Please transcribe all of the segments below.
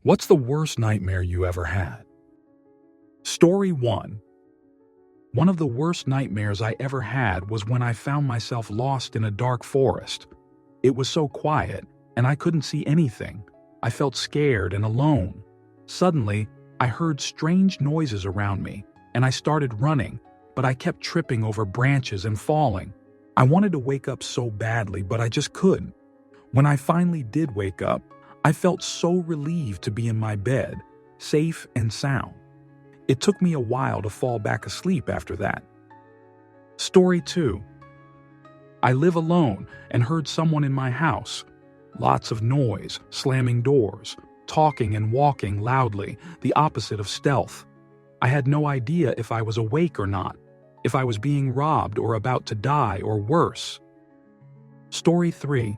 What's the worst nightmare you ever had? Story 1. One of the worst nightmares I ever had was when I found myself lost in a dark forest. It was so quiet, and I couldn't see anything. I felt scared and alone. Suddenly, I heard strange noises around me, and I started running, but I kept tripping over branches and falling. I wanted to wake up so badly, but I just couldn't. When I finally did wake up, I felt so relieved to be in my bed, safe and sound. It took me a while to fall back asleep after that. Story 2. I live alone and heard someone in my house. Lots of noise, slamming doors, talking and walking loudly, the opposite of stealth. I had no idea if I was awake or not, if I was being robbed or about to die or worse. Story 3.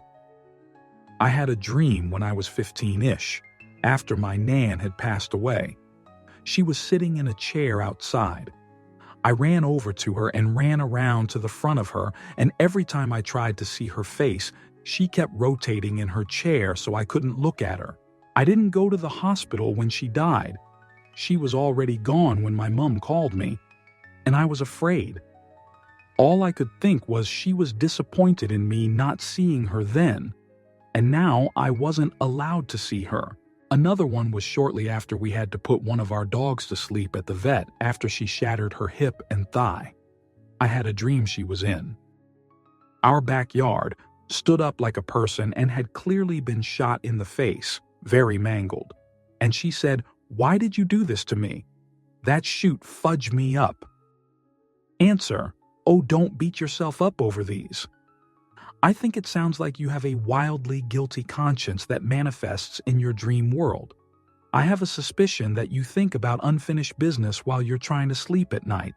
I had a dream when I was 15-ish, after my Nan had passed away. She was sitting in a chair outside. I ran over to her and ran around to the front of her, and every time I tried to see her face, she kept rotating in her chair so I couldn't look at her. I didn't go to the hospital when she died. She was already gone when my mom called me, and I was afraid. All I could think was she was disappointed in me not seeing her then, and now I wasn't allowed to see her. Another one was shortly after we had to put one of our dogs to sleep at the vet after she shattered her hip and thigh. I had a dream she was in. Our backyard stood up like a person and had clearly been shot in the face, very mangled. And she said, "Why did you do this to me? That shoot fudged me up." Answer: oh, don't beat yourself up over these. I think it sounds like you have a wildly guilty conscience that manifests in your dream world. I have a suspicion that you think about unfinished business while you're trying to sleep at night,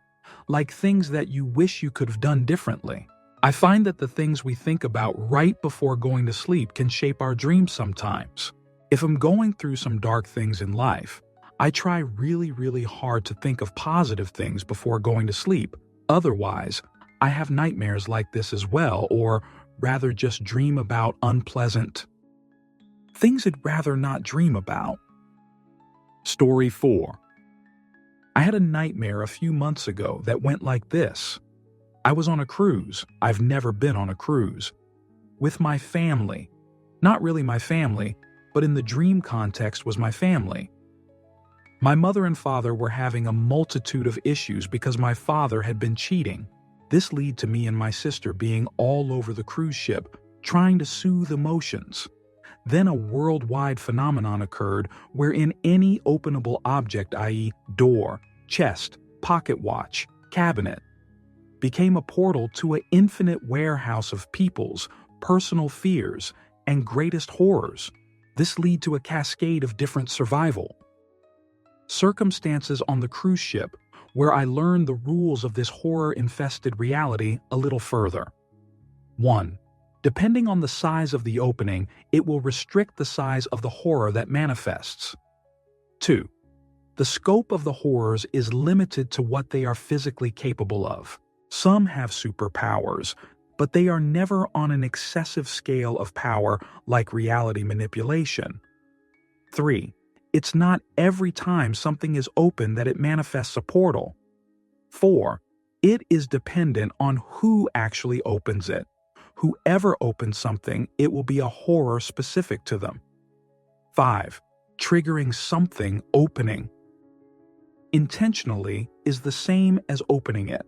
like things that you wish you could have done differently. I find that the things we think about right before going to sleep can shape our dreams sometimes. If I'm going through some dark things in life, I try really hard to think of positive things before going to sleep. Otherwise, I have nightmares like this as well, or rather just dream about unpleasant things I'd rather not dream about. Story 4. I had a nightmare a few months ago that went like this. I was on a cruise. I've never been on a cruise. With my family. Not really my family, but in the dream context was my family. My mother and father were having a multitude of issues because my father had been cheating. This led to me and my sister being all over the cruise ship, trying to soothe emotions. Then a worldwide phenomenon occurred wherein any openable object, i.e. door, chest, pocket watch, cabinet, became a portal to an infinite warehouse of people's personal fears and greatest horrors. This led to a cascade of different survival circumstances on the cruise ship, where I learned the rules of this horror-infested reality a little further. 1. Depending on the size of the opening, it will restrict the size of the horror that manifests. 2. The scope of the horrors is limited to what they are physically capable of. Some have superpowers, but they are never on an excessive scale of power like reality manipulation. 3. It's not every time something is open that it manifests a portal. 4. It is dependent on who actually opens it. Whoever opens something, it will be a horror specific to them. 5. Triggering something opening intentionally is the same as opening it,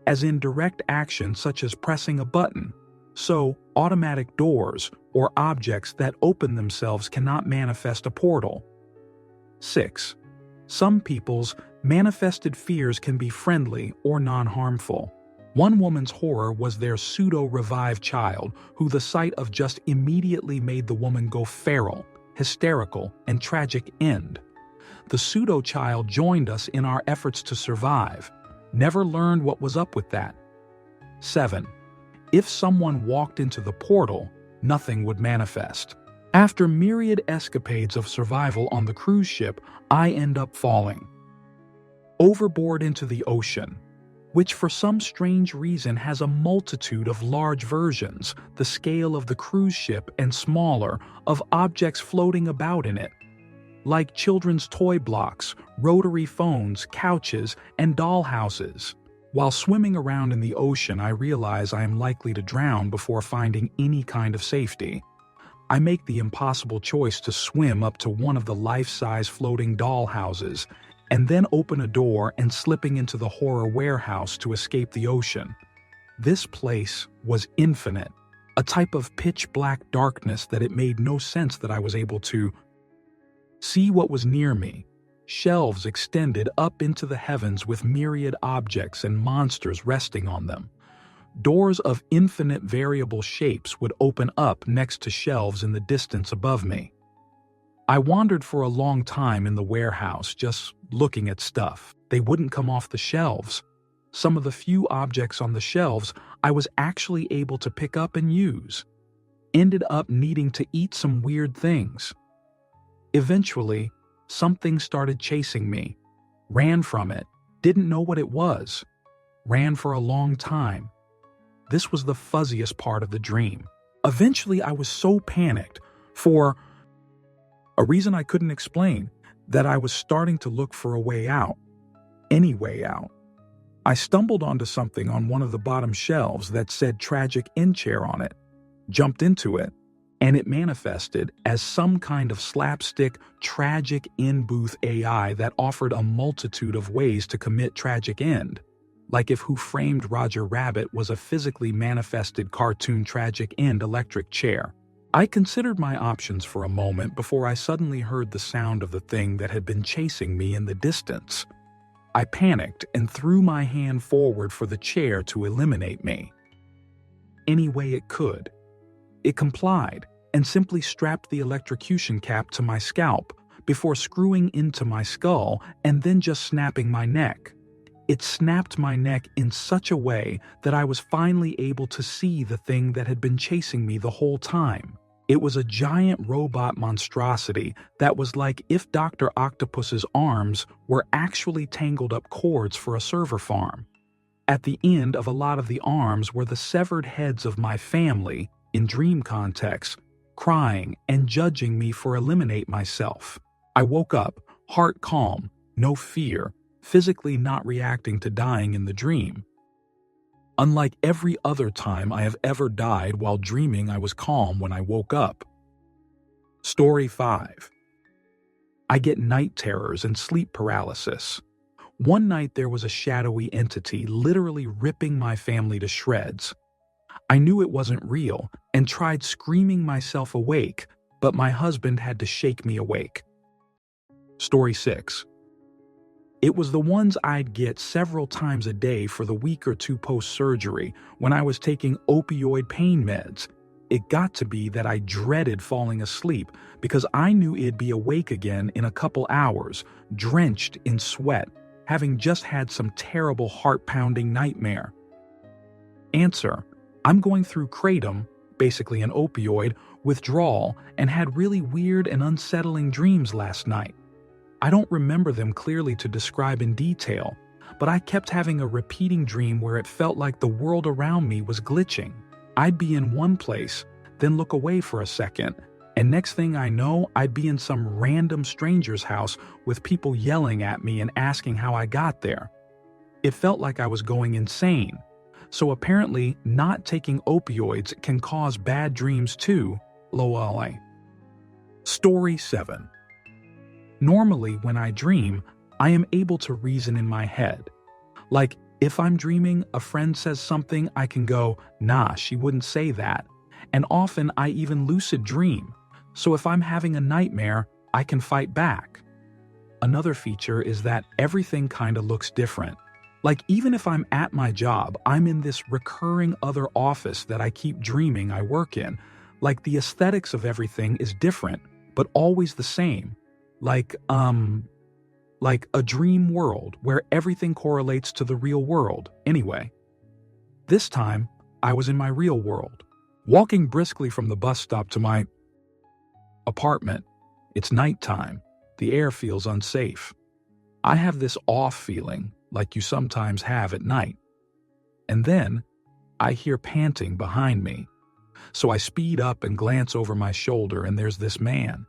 as in direct action such as pressing a button. So, automatic doors or objects that open themselves cannot manifest a portal. 6. Some people's manifested fears can be friendly or non-harmful. One woman's horror was their pseudo-revived child, who the sight of just immediately made the woman go feral, hysterical, and tragic end. The pseudo-child joined us in our efforts to survive. Never learned what was up with that. 7. If someone walked into the portal, nothing would manifest. After myriad escapades of survival on the cruise ship, I end up falling overboard into the ocean, which for some strange reason has a multitude of large versions, the scale of the cruise ship and smaller, of objects floating about in it. like children's toy blocks, rotary phones, couches, and dollhouses. While swimming around in the ocean, I realize I am likely to drown before finding any kind of safety. I make the impossible choice to swim up to one of the life-size floating dollhouses, and then open a door and slipping into the horror warehouse to escape the ocean. This place was infinite, a type of pitch-black darkness that it made no sense that I was able to see what was near me. Shelves extended up into the heavens with myriad objects and monsters resting on them. Doors of infinite variable shapes would open up next to shelves in the distance above me. I wandered for a long time in the warehouse, just looking at stuff. They wouldn't come off the shelves. Some of the few objects on the shelves I was actually able to pick up and use. Ended up needing to eat some weird things. Eventually, something started chasing me. Ran from it. Didn't know what it was. Ran for a long time. This was the fuzziest part of the dream. Eventually, I was so panicked, for a reason I couldn't explain, that I was starting to look for a way out. Any way out. I stumbled onto something on one of the bottom shelves that said Tragic End Chair on it, jumped into it, and it manifested as some kind of slapstick tragic in-booth AI that offered a multitude of ways to commit tragic end, like if Who Framed Roger Rabbit was a physically manifested cartoon tragic end electric chair. I considered my options for a moment before I suddenly heard the sound of the thing that had been chasing me in the distance. I panicked and threw my hand forward for the chair to eliminate me. Any way it could. It complied and simply strapped the electrocution cap to my scalp before screwing into my skull and then just snapping my neck. It snapped my neck in such a way that I was finally able to see the thing that had been chasing me the whole time. It was a giant robot monstrosity that was like if Dr. Octopus's arms were actually tangled up cords for a server farm. At the end of a lot of the arms were the severed heads of my family, in dream context, crying and judging me for eliminate myself. I woke up, heart calm, no fear, physically not reacting to dying in the dream. Unlike every other time I have ever died while dreaming, I was calm when I woke up. Story 5. I get night terrors and sleep paralysis. One night there was a shadowy entity literally ripping my family to shreds. I knew it wasn't real and tried screaming myself awake, but my husband had to shake me awake. Story 6. It was the ones I'd get several times a day for the week or two post-surgery when I was taking opioid pain meds. It got to be that I dreaded falling asleep because I knew it'd be awake again in a couple hours, drenched in sweat, having just had some terrible heart-pounding nightmare. Answer: I'm going through kratom, basically an opioid, withdrawal and had really weird and unsettling dreams last night. I don't remember them clearly to describe in detail, but I kept having a repeating dream where it felt like the world around me was glitching. I'd be in one place, then look away for a second, and next thing I know, I'd be in some random stranger's house with people yelling at me and asking how I got there. It felt like I was going insane. So apparently, not taking opioids can cause bad dreams too, lol. Story 7. Normally, when I dream, I am able to reason in my head. Like, if I'm dreaming, a friend says something, I can go, nah, she wouldn't say that. And often I even lucid dream. So if I'm having a nightmare, I can fight back. Another feature is that everything kinda looks different. Like, even if I'm at my job, I'm in this recurring other office that I keep dreaming I work in. Like, the aesthetics of everything is different, but always the same. Like a dream world where everything correlates to the real world. Anyway, this time I was in my real world, walking briskly from the bus stop to my apartment. It's nighttime. The air feels unsafe. I have this off feeling like you sometimes have at night. And then I hear panting behind me. So I speed up and glance over my shoulder, and there's this man.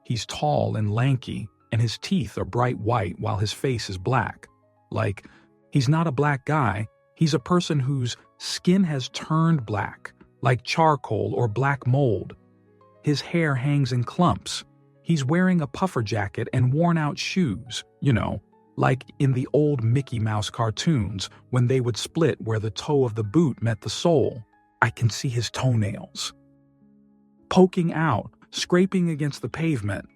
He's tall and lanky, and his teeth are bright white while his face is black. Like, he's not a black guy, he's a person whose skin has turned black, like charcoal or black mold. His hair hangs in clumps. He's wearing a puffer jacket and worn-out shoes, like in the old Mickey Mouse cartoons when they would split where the toe of the boot met the sole. I can see his toenails poking out, scraping against the pavement.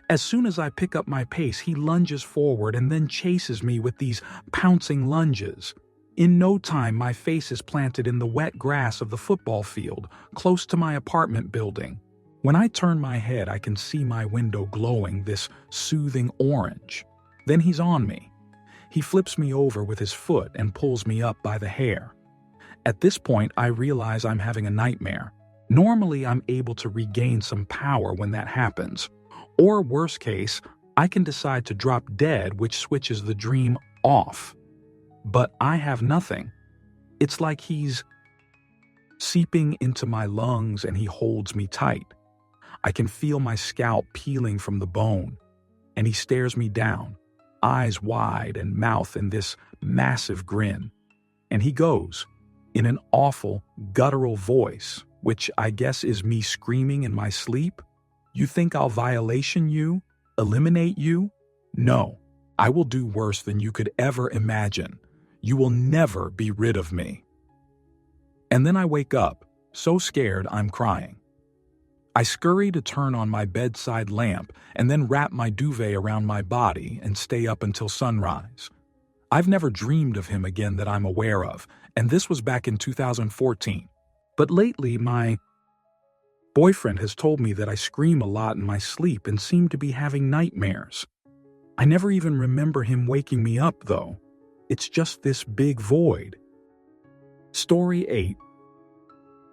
As soon as I pick up my pace, he lunges forward and then chases me with these pouncing lunges. In no time, my face is planted in the wet grass of the football field, close to my apartment building. When I turn my head, I can see my window glowing this soothing orange. Then he's on me. He flips me over with his foot and pulls me up by the hair. At this point, I realize I'm having a nightmare. Normally, I'm able to regain some power when that happens. Or worst case, I can decide to drop dead, which switches the dream off. But I have nothing. It's like he's seeping into my lungs and he holds me tight. I can feel my scalp peeling from the bone, and he stares me down, eyes wide and mouth in this massive grin. And he goes, in an awful, guttural voice, which I guess is me screaming in my sleep, "You think I'll violation you? Eliminate you? No, I will do worse than you could ever imagine. You will never be rid of me." And then I wake up, so scared I'm crying. I scurry to turn on my bedside lamp and then wrap my duvet around my body and stay up until sunrise. I've never dreamed of him again that I'm aware of, and this was back in 2014. But lately, my boyfriend has told me that I scream a lot in my sleep and seem to be having nightmares. I never even remember him waking me up, though. It's just this big void. Story 8.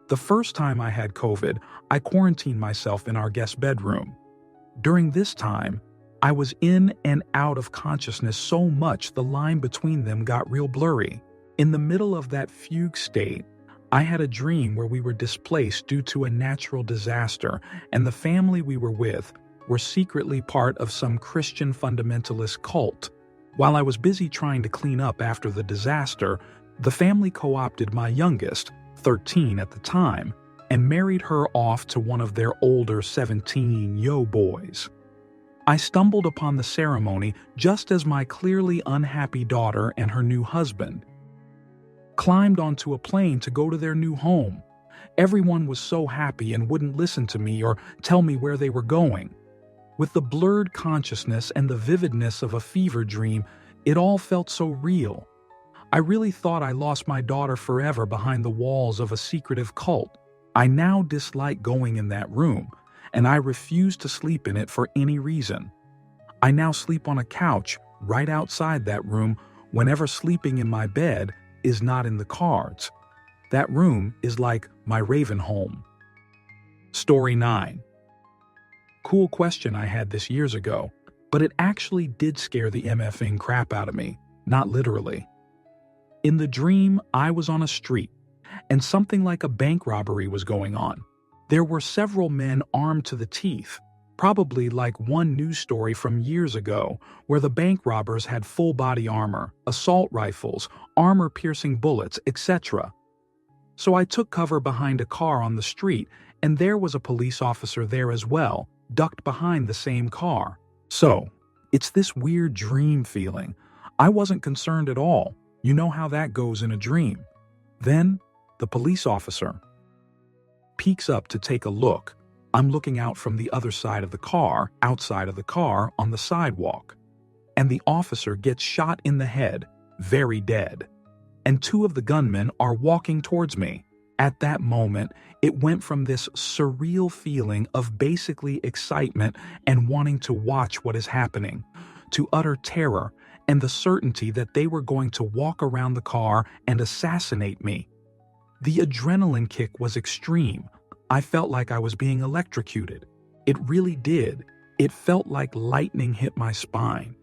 The first time I had COVID, I quarantined myself in our guest bedroom. During this time, I was in and out of consciousness so much the line between them got real blurry. In the middle of that fugue state, I had a dream where we were displaced due to a natural disaster, and the family we were with were secretly part of some Christian fundamentalist cult. While I was busy trying to clean up after the disaster, the family co-opted my youngest, 13 at the time, and married her off to one of their older 17 boys. I stumbled upon the ceremony just as my clearly unhappy daughter and her new husband climbed onto a plane to go to their new home. Everyone was so happy and wouldn't listen to me or tell me where they were going. With the blurred consciousness and the vividness of a fever dream, it all felt so real. I really thought I lost my daughter forever behind the walls of a secretive cult. I now dislike going in that room, and I refuse to sleep in it for any reason. I now sleep on a couch right outside that room whenever sleeping in my bed is not in the cards. That room is like my Raven home. Story 9. Cool question I had this years ago, but it actually did scare the MFing crap out of me, not literally. In the dream, I was on a street, and something like a bank robbery was going on. There were several men armed to the teeth, probably like one news story from years ago where the bank robbers had full-body armor, assault rifles, armor-piercing bullets, etc. So I took cover behind a car on the street, and there was a police officer there as well, ducked behind the same car. So, it's this weird dream feeling. I wasn't concerned at all. You know how that goes in a dream. Then, the police officer peeks up to take a look. I'm looking out from the other side of the car, outside of the car, on the sidewalk. And the officer gets shot in the head, very dead. And two of the gunmen are walking towards me. At that moment, it went from this surreal feeling of basically excitement and wanting to watch what is happening, to utter terror and the certainty that they were going to walk around the car and assassinate me. The adrenaline kick was extreme. I felt like I was being electrocuted. It really did. It felt like lightning hit my spine.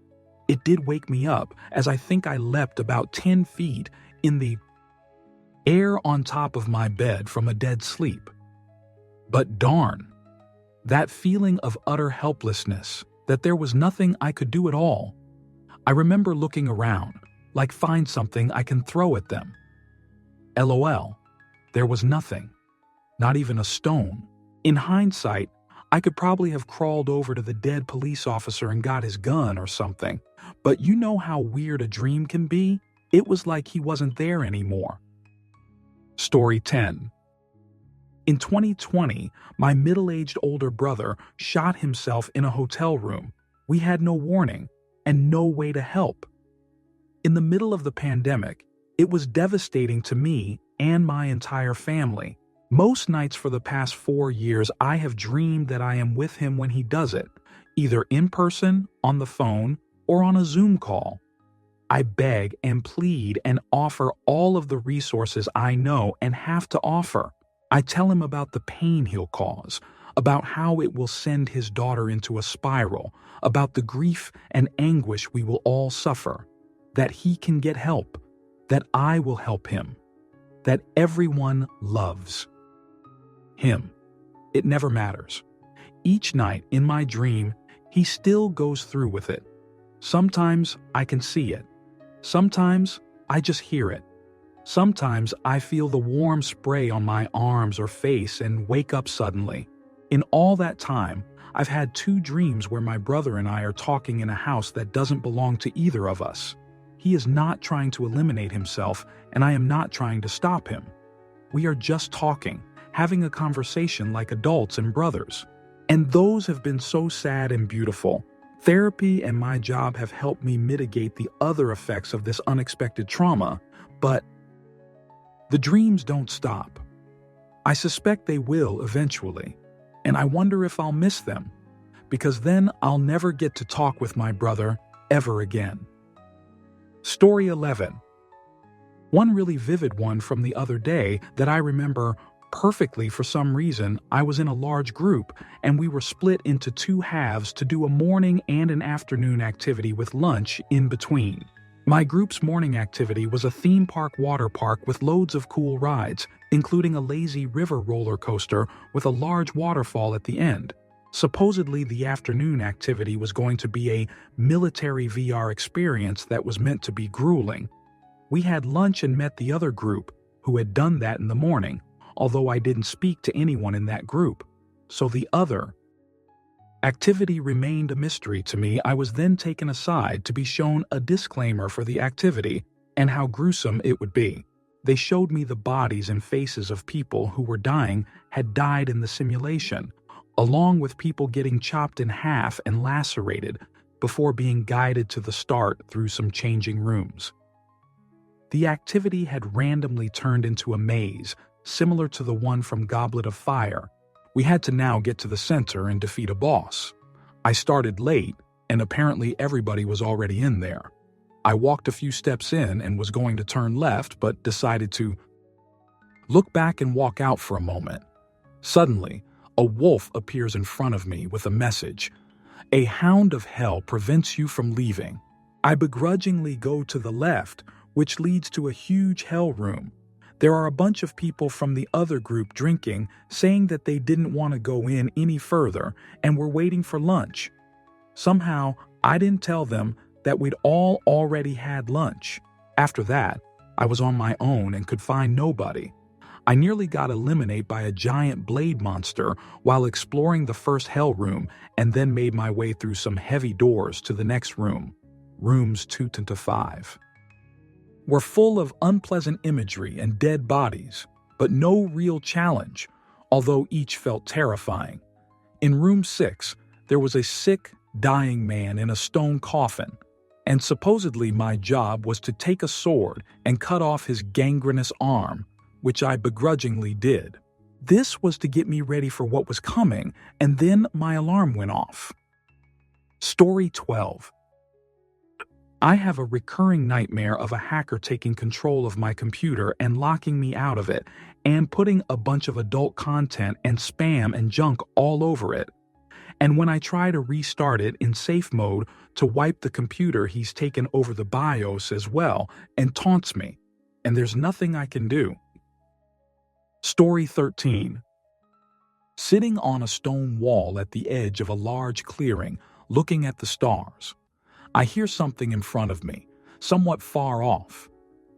It did wake me up, as I think I leapt about 10 feet in the air on top of my bed from a dead sleep. But darn, That feeling of utter helplessness, that there was nothing I could do at all. I remember looking around, like find something I can throw at them. LOL, there was nothing, not even a stone. In hindsight, I could probably have crawled over to the dead police officer and got his gun or something, but you know how weird a dream can be? It was like he wasn't there anymore. Story 10. In 2020, my middle-aged older brother shot himself in a hotel room. We had no warning and no way to help. In the middle of the pandemic, it was devastating to me and my entire family. Most nights for the past 4 years, I have dreamed that I am with him when he does it, either in person, on the phone, or on a Zoom call. I beg and plead and offer all of the resources I know and have to offer. I tell him about the pain he'll cause, about how it will send his daughter into a spiral, about the grief and anguish we will all suffer, that he can get help, that I will help him, that everyone loves him. It never matters. Each night in my dream, he still goes through with it. Sometimes I can see it. Sometimes I just hear it. Sometimes I feel the warm spray on my arms or face and wake up suddenly. In all that time, I've had 2 dreams where my brother and I are talking in a house that doesn't belong to either of us. He is not trying to eliminate himself, and I am not trying to stop him. We are just talking, having a conversation like adults and brothers. And those have been so sad and beautiful. Therapy and my job have helped me mitigate the other effects of this unexpected trauma, but the dreams don't stop. I suspect they will eventually, and I wonder if I'll miss them, because then I'll never get to talk with my brother ever again. Story 11. One really vivid one from the other day that I remember perfectly. For some reason, I was in a large group and we were split into 2 halves to do a morning and an afternoon activity with lunch in between. My group's morning activity was a theme park water park with loads of cool rides, including a lazy river roller coaster with a large waterfall at the end. Supposedly, the afternoon activity was going to be a military VR experience that was meant to be grueling. We had lunch and met the other group, who had done that in the morning, although I didn't speak to anyone in that group. So the other activity remained a mystery to me. I was then taken aside to be shown a disclaimer for the activity and how gruesome it would be. They showed me the bodies and faces of people who were dying had died in the simulation, along with people getting chopped in half and lacerated before being guided to the start through some changing rooms. The activity had randomly turned into a maze, similar to the one from Goblet of Fire. We had to now get to the center and defeat a boss. I started late, and apparently everybody was already in there. I walked a few steps in and was going to turn left, but decided to look back and walk out for a moment. Suddenly, a wolf appears in front of me with a message. "A hound of hell prevents you from leaving." I begrudgingly go to the left, which leads to a huge hell room. There are a bunch of people from the other group drinking, saying that they didn't want to go in any further and were waiting for lunch. Somehow, I didn't tell them that we'd all already had lunch. After that, I was on my own and could find nobody. I nearly got eliminated by a giant blade monster while exploring the first hell room, and then made my way through some heavy doors to the next room, rooms 2 to 5. Were full of unpleasant imagery and dead bodies, but no real challenge, although each felt terrifying. In room 6, there was a sick, dying man in a stone coffin, and supposedly my job was to take a sword and cut off his gangrenous arm, which I begrudgingly did. This was to get me ready for what was coming, and then my alarm went off. Story 12. I have a recurring nightmare of a hacker taking control of my computer and locking me out of it, and putting a bunch of adult content and spam and junk all over it. And when I try to restart it in safe mode to wipe the computer, he's taken over the BIOS as well and taunts me, and there's nothing I can do. Story 13. sitting on a stone wall at the edge of a large clearing, looking at the stars. I hear something in front of me, somewhat far off.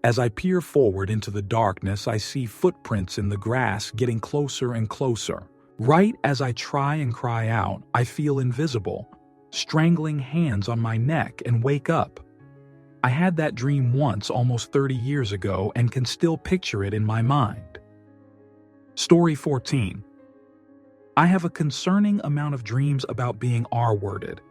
As I peer forward into the darkness, I see footprints in the grass getting closer and closer. Right as I try and cry out, I feel invisible, strangling hands on my neck and wake up. I had that dream once almost 30 years ago and can still picture it in my mind. Story 14. I have a concerning amount of dreams about being R-worded.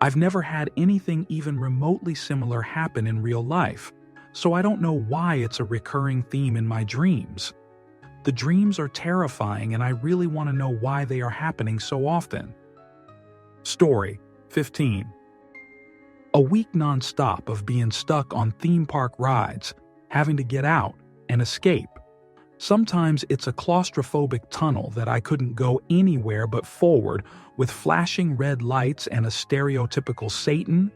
I've never had anything even remotely similar happen in real life, so I don't know why it's a recurring theme in my dreams. The dreams are terrifying and I really want to know why they are happening so often. Story 15. A week non-stop of being stuck on theme park rides, having to get out and escape. Sometimes it's a claustrophobic tunnel that I couldn't go anywhere but forward with flashing red lights and a stereotypical Satan.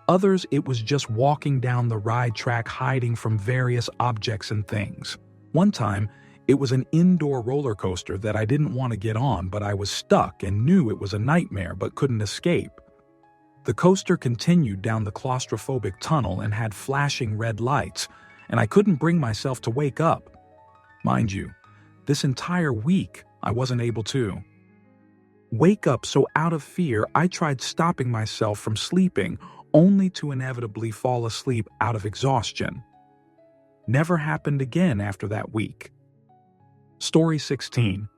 Others, it was just walking down the ride track hiding from various objects and things. One time, it was an indoor roller coaster that I didn't want to get on, but I was stuck and knew it was a nightmare but couldn't escape. The coaster continued down the claustrophobic tunnel and had flashing red lights, and I couldn't bring myself to wake up. Mind you, this entire week I wasn't able to wake up, so out of fear I tried stopping myself from sleeping, only to inevitably fall asleep out of exhaustion. Never happened again after that week. Story 16.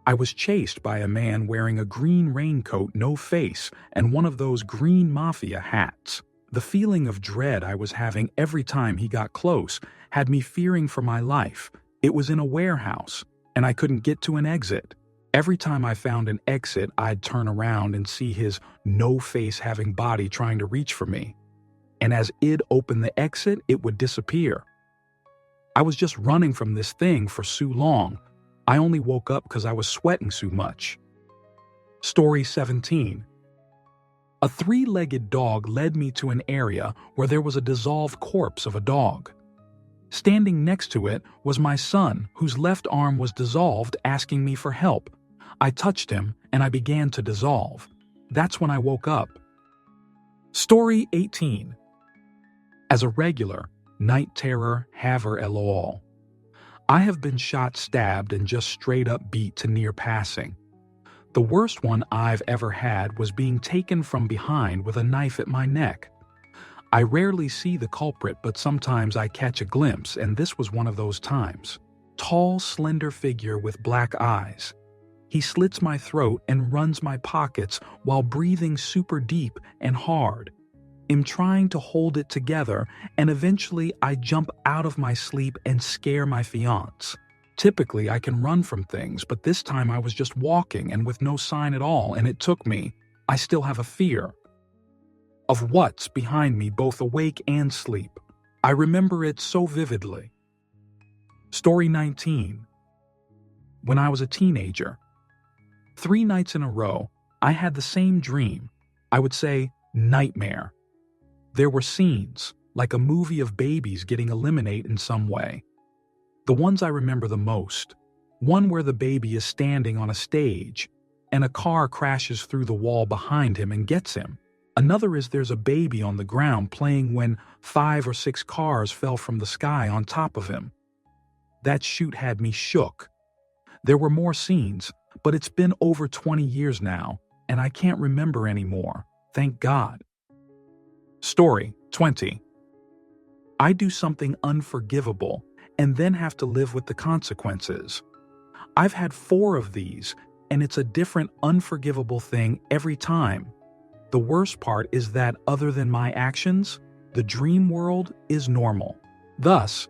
I was chased by a man wearing a green raincoat, no face, and one of those green mafia hats. The feeling of dread I was having every time he got close had me fearing for my life. It was in a warehouse, and I couldn't get to an exit. Every time I found an exit, I'd turn around and see his no-face-having body trying to reach for me. And as it'd open the exit, it would disappear. I was just running from this thing for so long. I only woke up because I was sweating so much. Story 17. A three-legged dog led me to an area where there was a dissolved corpse of a dog. Standing next to it was my son, whose left arm was dissolved, asking me for help. I touched him, and I began to dissolve. That's when I woke up. Story 18. As a regular, night terror haver LOL. I have been shot, stabbed, and just straight up beat to near passing. The worst one I've ever had was being taken from behind with a knife at my neck. I rarely see the culprit, but sometimes I catch a glimpse, and this was one of those times. Tall, slender figure with black eyes. He slits my throat and runs my pockets while breathing super deep and hard. I'm trying to hold it together, and eventually I jump out of my sleep and scare my fiancé. Typically I can run from things, but this time I was just walking and with no sign at all, and it took me. I still have a fear of what's behind me, both awake and sleep. I remember it so vividly. Story 19. When I was a teenager, 3 nights in a row, I had the same dream. I would say nightmare. There were scenes, like a movie of babies getting eliminated in some way. The ones I remember the most, one where the baby is standing on a stage, and a car crashes through the wall behind him and gets him. Another is there's a baby on the ground playing when 5 or 6 cars fell from the sky on top of him. That shoot had me shook. There were more scenes, but it's been over 20 years now, and I can't remember anymore, thank God. Story 20. I do something unforgivable and then have to live with the consequences. I've had 4 of these, and it's a different unforgivable thing every time. The worst part is that other than my actions, the dream world is normal. Thus,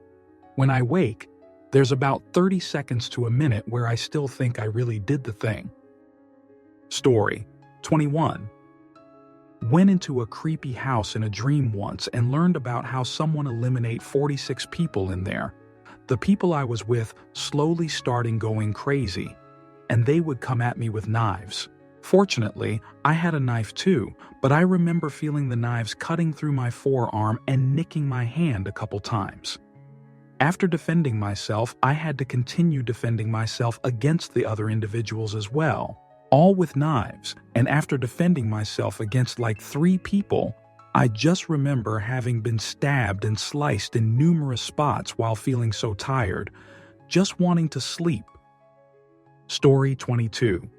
when I wake, there's about 30 seconds to a minute where I still think I really did the thing. Story 21. Went into a creepy house in a dream once and learned about how someone eliminated 46 people in there. The people I was with slowly starting going crazy, and they would come at me with knives. Fortunately, I had a knife too, but I remember feeling the knives cutting through my forearm and nicking my hand a couple times. After defending myself, I had to continue defending myself against the other individuals as well, all with knives, and after defending myself against like 3 people, I just remember having been stabbed and sliced in numerous spots while feeling so tired, just wanting to sleep. Story 22.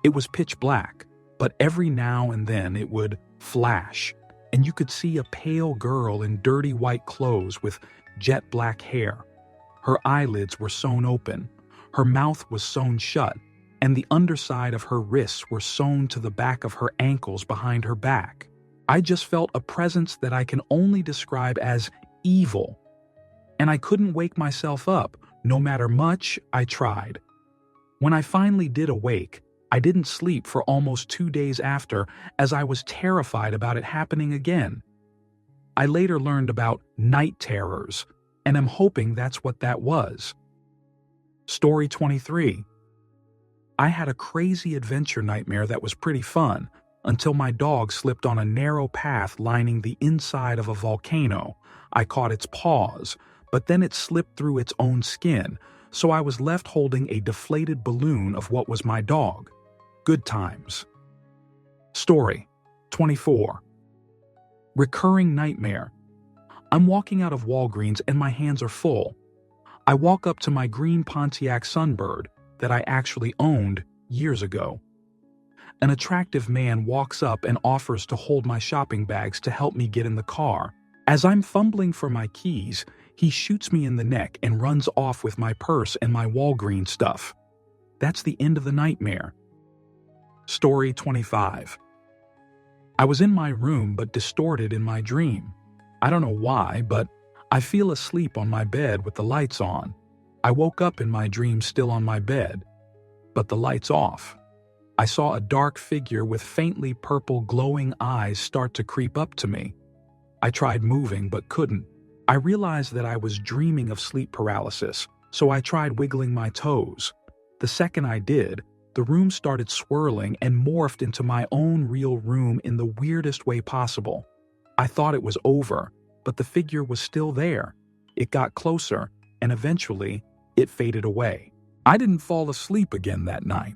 It was pitch black, but every now and then it would flash, and you could see a pale girl in dirty white clothes with jet black hair. Her eyelids were sewn open, her mouth was sewn shut, and the underside of her wrists were sewn to the back of her ankles behind her back. I just felt a presence that I can only describe as evil, and I couldn't wake myself up, no matter much I tried. When I finally did awake, I didn't sleep for almost 2 days after, as I was terrified about it happening again. I later learned about night terrors, and am hoping that's what that was. Story 23. I had a crazy adventure nightmare that was pretty fun, until my dog slipped on a narrow path lining the inside of a volcano. I caught its paws, but then it slipped through its own skin, so I was left holding a deflated balloon of what was my dog. Good times. Story 24. Recurring nightmare. I'm walking out of Walgreens and my hands are full. I walk up to my green Pontiac Sunbird that I actually owned years ago. An attractive man walks up and offers to hold my shopping bags to help me get in the car. As I'm fumbling for my keys, he shoots me in the neck and runs off with my purse and my Walgreens stuff. That's the end of the nightmare. Story 25. I was in my room but distorted in my dream. I don't know why, but I feel asleep on my bed with the lights on. I woke up in my dream still on my bed, but the lights off. I saw a dark figure with faintly purple glowing eyes start to creep up to me. I tried moving but couldn't. I realized that I was dreaming of sleep paralysis, so I tried wiggling my toes. The second I did, the room started swirling and morphed into my own real room in the weirdest way possible. I thought it was over, but the figure was still there. It got closer, and eventually, it faded away. I didn't fall asleep again that night.